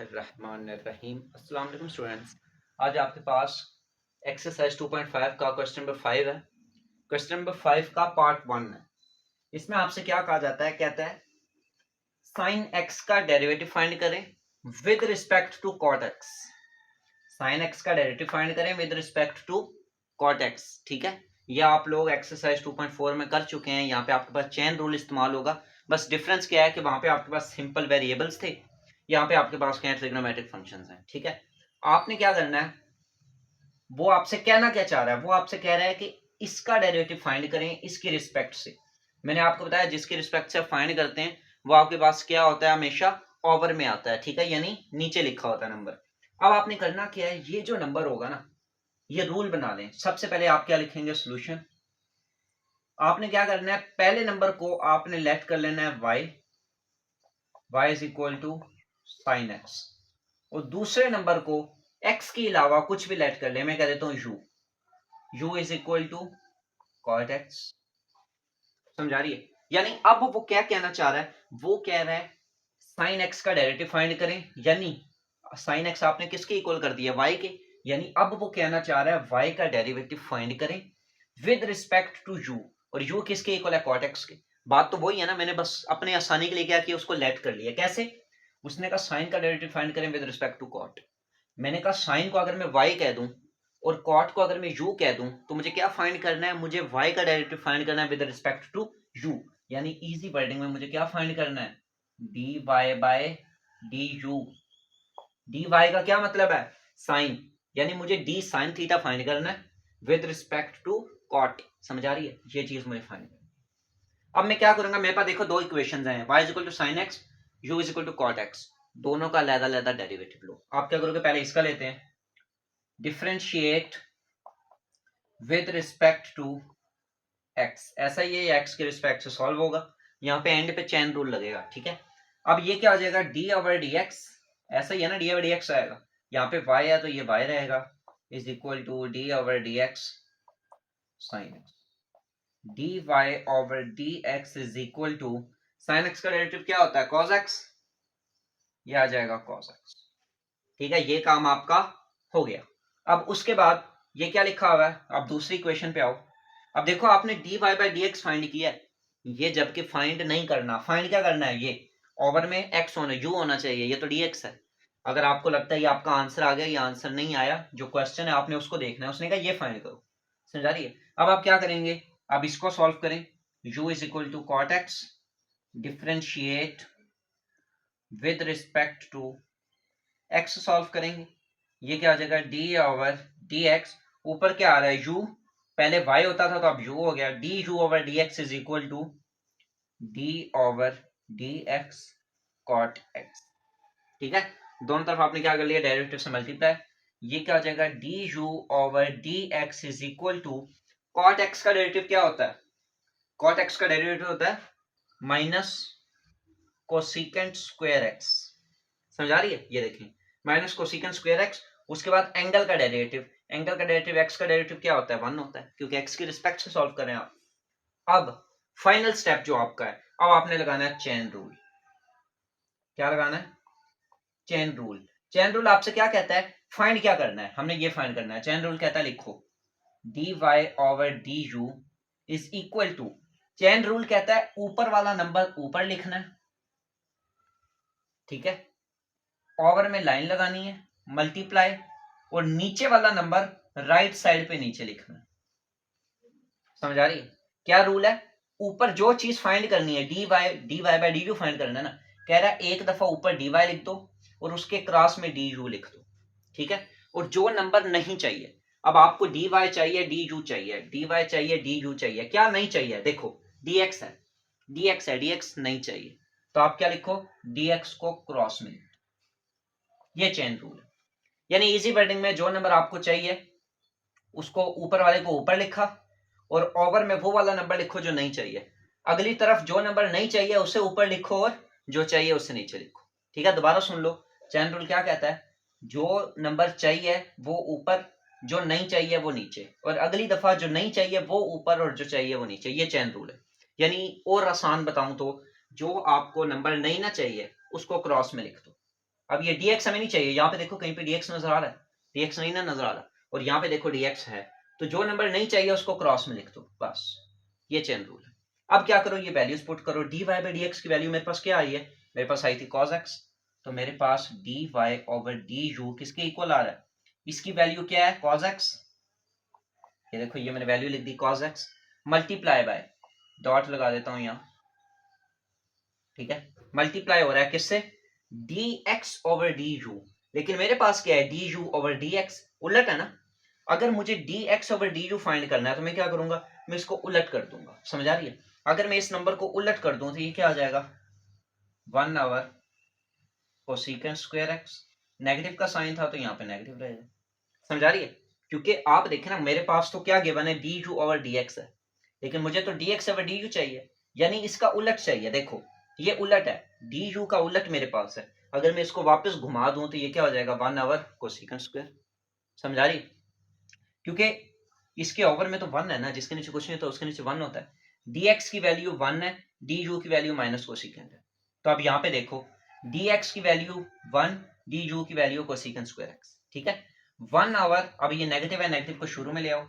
बिस्मिल्लाहिर्रहमानिर्रहीम। अस्सलाम वालेकुम स्टूडेंट्स। आज आपके पास एक्सरसाइज 2.5 का क्वेश्चन नंबर 5 है। क्वेश्चन नंबर 5 का पार्ट 1 है। इसमें आपसे क्या कहा जाता है, कहता है साइन एक्स का डेरिवेटिव फाइंड करें with respect to cot x. Sine x का डेरिवेटिव फाइंड करें with respect to cot x. ठीक है, यह आप लोग एक्सरसाइज 2.4 में कर चुके हैं। यहाँ पे आपके पास चेन रूल इस्तेमाल होगा। बस डिफरेंस क्या है कि वहां पे आपके पास सिंपल वेरिएबल्स थे, यहाँ पे आपके पास क्या ट्रिग्नोमेट्रिक फंक्शंस हैं। ठीक है, आपने क्या करना है, वो आपसे कहना क्या चाह रहा है, वो आपसे कह रहा है कि इसका डेरिवेटिव फाइंड करें इसकी रिस्पेक्ट से। मैंने आपको बताया जिसकी रिस्पेक्ट से फाइंड करते हैं वो आपके पास क्या होता है, हमेशा ओवर में आता है। ठीक है, यानी नीचे लिखा होता है नंबर। अब आपने करना क्या है, ये जो नंबर होगा ना, ये रूल बना लें। सबसे पहले आप क्या लिखेंगे, सोल्यूशन। आपने क्या करना है, पहले नंबर को आपने लेट कर लेना है y is equal to sine x, और दूसरे नंबर को x के अलावा कुछ भी लेट कर ले। मैं कह देता हूं u is equal to cot x. समझा रही है? यानी अब वो क्या कहना चाह रहा है, वो कह रहा है साइन एक्स का डेरिवेटिव फाइंड करें, यानी साइन एक्स आपने किसके इक्वल कर दिया, y के। यानी अब वो कहना चाह रहा है y का डेरिवेटिव फाइंड करें विद रिस्पेक्ट टू u, और u किसके इक्वल है, कॉट एक्स के। बात तो वही है ना, मैंने बस अपने आसानी के लिए क्या किया, उसको लेट कर लिया। कैसे? उसने कहा साइन का डेरिवेटिव फाइंड करें विद रिस्पेक्ट टू कॉट। मैंने कहा साइन को अगर मैं y कह दूं और कॉट को अगर मैं u कह दूं, तो मुझे क्या फाइंड करना है, मुझे y का डेरिवेटिव फाइंड करना है विद रिस्पेक्ट टू u। यानी इजी वर्डिंग में मुझे क्या फाइंड करना है, dy बाय du। dy का क्या मतलब है, साइन, यानी मुझे d साइन थीटा फाइंड करना है विद रिस्पेक्ट टू कॉट। समझ आ रही है? ये चीज मुझे फाइंड करनी है। अब मैं क्या करूंगा, मेरे पास देखो दो इक्वेशंस हैं, y is equal to sine x, u is equal to cot x. दोनों का अलग-अलग डेरिवेटिव लो। आप क्या करोगे, पहले इसका लेते हैं, differentiate with respect to x. ऐसा ही है, एक्स के रिस्पेक्ट से सॉल्व होगा। यहाँ पे एंड पे चेन रूल लगेगा। ठीक है, अब ये क्या हो जाएगा, डी ओवर डी एक्स। ऐसा ही है ना, डी ओवर डी एक्स आएगा। यहाँ पे y है तो ये y रहेगा, is equal to d over d x sine x. D y over d x is equal to sine x का डेरिवेटिव क्या होता है, कॉस एक्स। ये आ जाएगा कॉस एक्स। ठीक है, ये काम आपका हो गया। अब उसके बाद ये क्या लिखा हुआ है, अब दूसरी इक्वेशन पे आओ। अब देखो आपने d y by d x find किया है, ये जबकि फाइंड नहीं करना, फाइंड क्या करना है, ये ओवर में एक्स होना, यू होना चाहिए, ये तो डी एक्स है। अगर आपको लगता है ये आपका आंसर आ गया, ये आंसर नहीं आया, जो क्वेश्चन है आपने उसको देखना है। उसने कहा ये फाइंड करो। समझा रही है? अब आप क्या करेंगे, अब इसको सॉल्व करें, u is equal to cot x, differentiate with respect to x solve करेंगे। ये क्या हो जाएगा, डी ओवर डी एक्स, ऊपर क्या आ रहा है, u, पहले y होता था तो अब u हो गया, d u over d x is equal to d over d x cot x. ठीक है, दोनों तरफ आपने क्या कर लिया, डेरिवेटिव से मल्टीप्लाई। ये क्या हो जाएगा, d u over d x is equal to cot x का डेरिवेटिव क्या होता है, कॉट एक्स का डेरिवेटिव होता है माइनस कोसिकेंट स्क्वायर एक्स। समझ आ रही है? ये देखें, माइनस कोसिकेंट स्क्वायर एक्स। उसके बाद एंगल का डेरिवेटिव, एंगल का डेरिवेटिव एक्स का डेरिवेटिव क्या होता है, 1 होता है, क्योंकि एक्स की रिस्पेक्ट से सॉल्व करें आप। अब फाइनल स्टेप जो आपका है, अब आपने लगाना है चेन रूल। क्या लगाना है, चेन रूल। चेन रूल आपसे क्या कहता है, फाइंड क्या करना है, हमने ये फाइंड करना है। चेन रूल कहता है लिखो d y over d u is equal to, chain rule कहता है ऊपर वाला नंबर ऊपर लिखना है। ठीक है, ओवर में लाइन लगानी है, मल्टीप्लाई, और नीचे वाला नंबर राइट साइड पे नीचे लिखना है। समझ आ रही है? क्या रूल है, ऊपर जो चीज फाइंड करनी है, d y by d u find करना है ना, कह रहा है एक दफा ऊपर डी वाई लिख दो और उसके क्रॉस में डी यू लिख दो। ठीक है, और जो नंबर नहीं चाहिए, अब आपको डी वाई चाहिए, डी यू चाहिए, डी वाई चाहिए, डी यू चाहिए, क्या नहीं चाहिए, देखो डी एक्स है, डी एक्स है, डी एक्स नहीं चाहिए, तो आप क्या लिखो, डी एक्स को क्रॉस में। ये चेन रूल है, यानी इजी वर्डिंग में जो नंबर आपको चाहिए उसको ऊपर वाले को ऊपर लिखा, और ओवर में वो वाला नंबर लिखो जो नहीं चाहिए। अगली तरफ जो नंबर नहीं चाहिए उसे ऊपर लिखो और जो चाहिए उसे नीचे लिखो। ठीक है, दोबारा सुन लो, चेन रूल क्या कहता है, जो नंबर चाहिए वो ऊपर, जो नहीं चाहिए वो नीचे, और अगली दफा जो नहीं चाहिए वो ऊपर और जो चाहिए वो नीचे। ये चेन रूल है। यानी और आसान बताऊं तो, जो आपको नंबर नहीं ना चाहिए उसको क्रॉस में लिख दो, अब ये dx हमें नहीं चाहिए, यहाँ पे देखो कहीं पे dx नजर आ रहा है, dx नहीं ना नजर आ रहा, और यहाँ पे देखो dx है, तो जो नंबर नहीं चाहिए उसको क्रॉस में लिख दो, बस ये चेन रूल है। अब क्या करो, ये वैल्यूज पुट करो, dy बाई dx की वैल्यू मेरे पास क्या आई है, मेरे पास आई थी cos x, तो मेरे पास dy ओवर du किसके इक्वल आ रहा है, इसकी वैल्यू क्या है cos x, ये देखो ये मैंने वैल्यू लिख दी cos x, multiply by, dot लगा देता हूं यहां, ठीक है, मल्टीप्लाई हो रहा है किससे, dx ओवर du, लेकिन मेरे पास क्या है du ओवर dx, उलट है ना, अगर मुझे dx ओवर du फाइंड करना है तो मैं क्या करूंगा, मैं इसको उलट कर दूंगा, समझ आ रही है, अगर मैं इस नंबर को उलट कर दूं तो ये क्या आ जाएगा 1 over cosecant square x, negative का साइन था तो यहाँ पे नेगेटिव रहेगा, समझ आ रही है, क्योंकि आप देखें ना मेरे पास तो क्या गिवन है du ओवर dx है, लेकिन मुझे तो dx ओवर du चाहिए, यानी इसका उलट चाहिए, देखो ये उलट है, du का उलट मेरे पास है, अगर मैं इसको वापस घुमा दूं तो ये क्या हो जाएगा 1 आवर कोसेकेंट स्क्वायर, समझ आ रही, क्योंकि इसके ओवर में तो 1 है ना, जिसके नीचे कुछ नहीं तो उसके नीचे 1 होता है, dx की वैल्यू 1 है, du की वैल्यू माइनस कोसेकेंट है, तो अब यहाँ पे देखो dx की वैल्यू 1, du की वैल्यू कोसेकेंट स्क्वायर x, ठीक है, 1 आवर, अब ये नेगेटिव है, नेगेटिव को शुरू में ले आओ,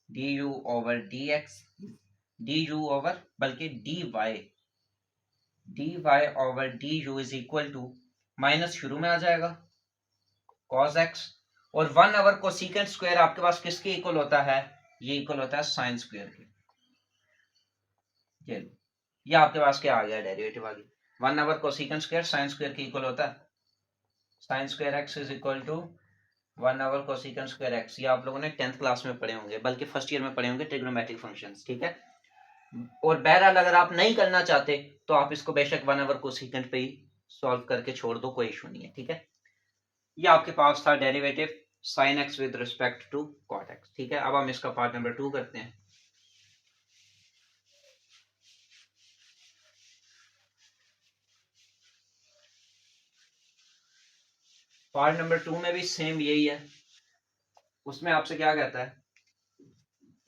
du over dx, du over बल्कि dy over du is equal to minus शुरू में आ जाएगा cos x, और 1 आवर कोसेकेंट स्क्वायर आपके पास किसके इक्वल होता है, ये इक्वल होता है साइन स्क्वायर के, ये आपके पास क्या आ गया डेरिवेटिव आ गया, 1 over cosecant square sine square के इक्वल होता है, sine square x is equal to 1 over cosecant square x, ये आप लोगों ने 10th क्लास में पढ़े होंगे, बल्कि फर्स्ट ईयर में पढ़े होंगे ट्रिग्नोमेट्रिक फंक्शंस, ठीक है, और बहरहाल अगर आप नहीं करना चाहते तो आप इसको बेशक 1 आवर कोसेकेंट पे ही सॉल्व करके छोड़ दो, कोई इशू नहीं है, ठीक है, ये आपके पास था derivative sine x with respect to cot x, ठीक है, अब हम इसका पार्ट नंबर 2 करते हैं। पार्ट नंबर 2 में भी सेम यही है, उसमें आपसे क्या कहता है,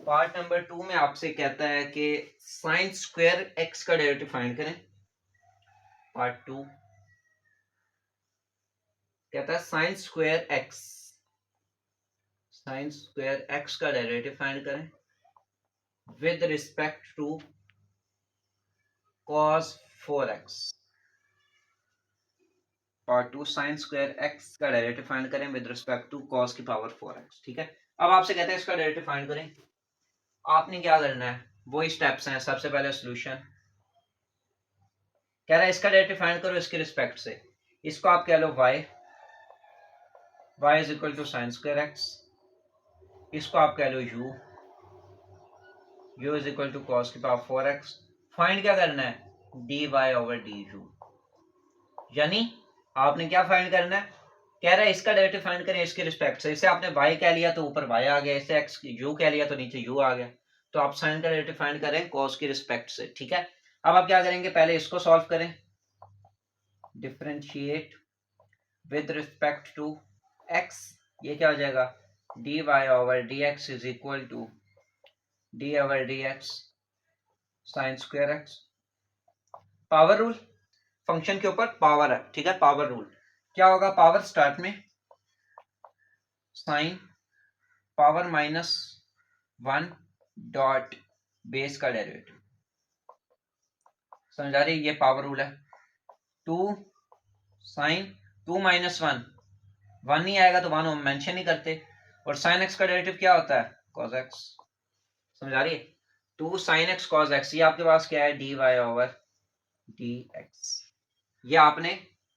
पार्ट नंबर 2 में आपसे कहता है कि साइन स्क्वायर एक्स का डेरिवेटिव फाइंड करें, पार्ट 2 कहता है साइन स्क्वायर एक्स का डेरिवेटिव फाइंड करें with respect to cos 4x, part 2 sine square x का डेरिवेटिव फाइंड करें विद रिस्पेक्ट टू cos की पावर 4x, ठीक है, अब आपसे कहते हैं इसका डेरिवेटिव फाइंड करें, आपने क्या करना है, वही स्टेप्स हैं, सबसे पहले सॉल्यूशन, कह रहा है इसका डेरिवेटिव फाइंड करो इसके रिस्पेक्ट से, इसको आप कह लो y is equal to sine square x, इसको आप कह लो u is equal to cos की पावर 4x, फाइंड क्या करना है dy ओवर du, यानी आपने क्या फाइंड करना है, कह रहा है इसका डेरिवेटिव फाइंड करें इसके रिस्पेक्ट से, इसे आपने y कह लिया तो ऊपर y आ गया, इसे x u कह लिया तो नीचे u आ गया, तो आप साइन का डेरिवेटिव फाइंड करें cos की रिस्पेक्ट से, ठीक है, अब आप क्या करेंगे, पहले इसको सॉल्व करें, differentiate with respect to x, ये क्या हो जाएगा dy over dx is equal to d over dx sine square x, power rule, function के ऊपर पावर है, ठीक है, पावर रूल क्या होगा, पावर स्टार्ट में sine power minus 1 dot base का डेरिवेटिव, समझ आ रही है, ये पावर रूल है, 2 साइन 2 माइनस 1, 1 नहीं आएगा तो 1 हम मेंशन नहीं करते, और साइन एक्स का डेरिवेटिव क्या होता है cos x, समझ आ रही है, 2 साइन एक्स cos x, ये आपके पास क्या है dy ओवर dx, ये आपने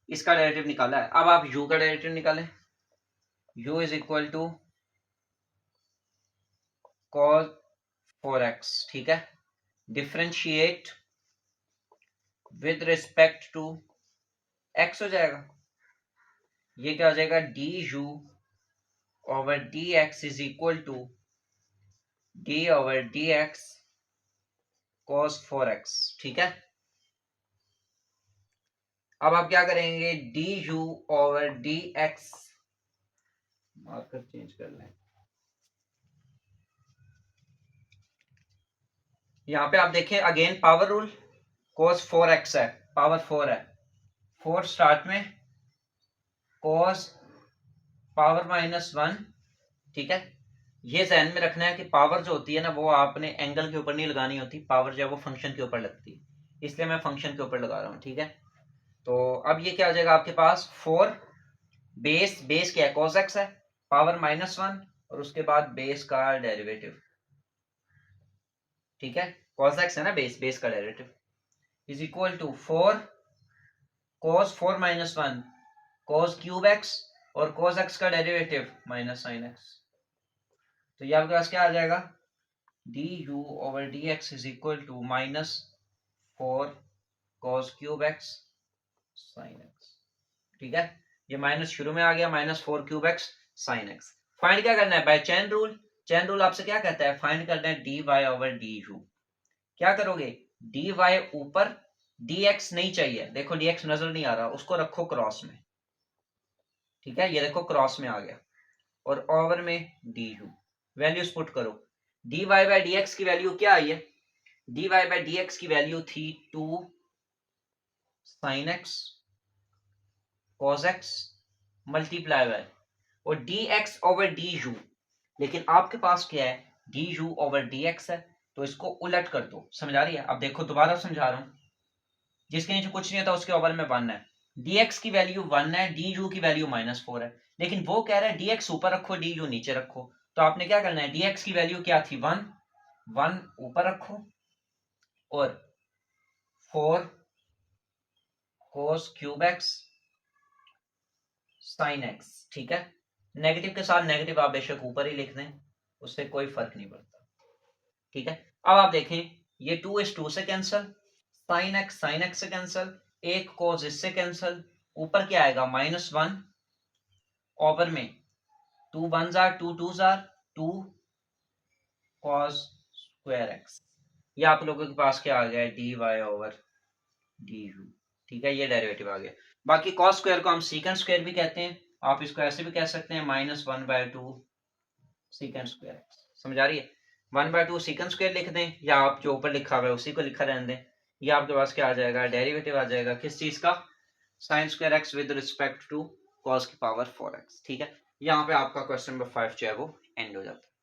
इसका डेरिवेटिव निकाला है, अब आप u का डेरिवेटिव निकालें, u is equal to cos 4x, ठीक है, differentiate with respect to x हो जाएगा, ये क्या हो जाएगा du over dx is equal to d over dx cos 4x, ठीक है, अब आप क्या करेंगे du over dx, marker change कर लें, यहां पे आप देखें again power rule, cos 4x है, पावर 4 है, 4 स्टार्ट में cos पावर -1, ठीक है। ये ध्यान में रखना है कि पावर जो होती है ना वो आपने एंगल के ऊपर नहीं लगानी होती, पावर जो है वो फंक्शन के ऊपर लगती है, इसलिए मैं फंक्शन के ऊपर लगा रहा हूँ, ठीक है। तो अब ये क्या आ जाएगा आपके पास 4 बेस क्या है cos x है, पावर -1 और उसके बाद बेस का डेरिवेटिव, ठीक है। cos x है ना बेस का derivative is equal to 4 cos 4 -1 cos cube x और cos x का डेरिवेटिव माइनस sin x। तो ये आपके पास क्या आ जाएगा du over dx is equal to -4 cos cube x sin x, ठीक है। ये माइनस शुरू में आ गया, -4 cube x sin x। Find क्या करना है by chain rule. Chain rule आपसे क्या कहता है, फाइंड करना है dy ओवर du। क्या करोगे, dy ऊपर, dx नहीं चाहिए, देखो dx नजर नहीं आ रहा, उसको रखो क्रॉस में, ठीक है। ये देखो क्रॉस में आ गया और ओवर में du, वैल्यूज पुट करो। dy बाय dx की वैल्यू क्या आई है, dy बाय dx की वैल्यू थी 2 sin x cos x multiply by और dx ओवर du, लेकिन आपके पास क्या है du ओवर dx है, तो इसको उलट कर दो। समझ आ रही है, अब देखो दोबारा समझा रहा हूं, जिसके नीचे कुछ नहीं होता उसके ओवर में 1 है, dx की वैल्यू 1 है, du की वैल्यू -4 है, लेकिन वो कह रहा है dx ऊपर रखो du नीचे रखो। तो आपने क्या करना है, dx की वैल्यू क्या थी 1 ऊपर रखो और 4 cos cube x sin x, ठीक है। नेगेटिव के साथ नेगेटिव आप बेशक ऊपर ही लिख दें, उससे कोई फर्क नहीं पड़ता, ठीक है। अब आप देखें ये 2 इस 2 से कैंसल, sin x से कैंसल, एक cos इससे कैंसल, ऊपर क्या आएगा -1 ओवर में 2 1s are 2 2s are 2 cos square x। ये आप लोगों के पास क्या आ गया dy ओवर du, ठीक है, ये डेरिवेटिव आ गया। बाकी cos स्क्वायर को हम सीकेंट स्क्वायर भी कहते हैं, आप इसको ऐसे भी कह सकते हैं -1/2 सीकेंट स्क्वायर x। समझ आ रही है, 1/2 सीकेंट स्क्वायर लिख दें या आप जो ऊपर लिखा हुआ है उसी को लिखा रहने दें। ये आपके पास क्या आ जाएगा, डेरिवेटिव आ जाएगा किस चीज का, sin square x with respect to cos की पावर 4x, ठीक है। यहाँ पे आपका क्वेश्चन नंबर 5 जो है वो एंड हो जाता है।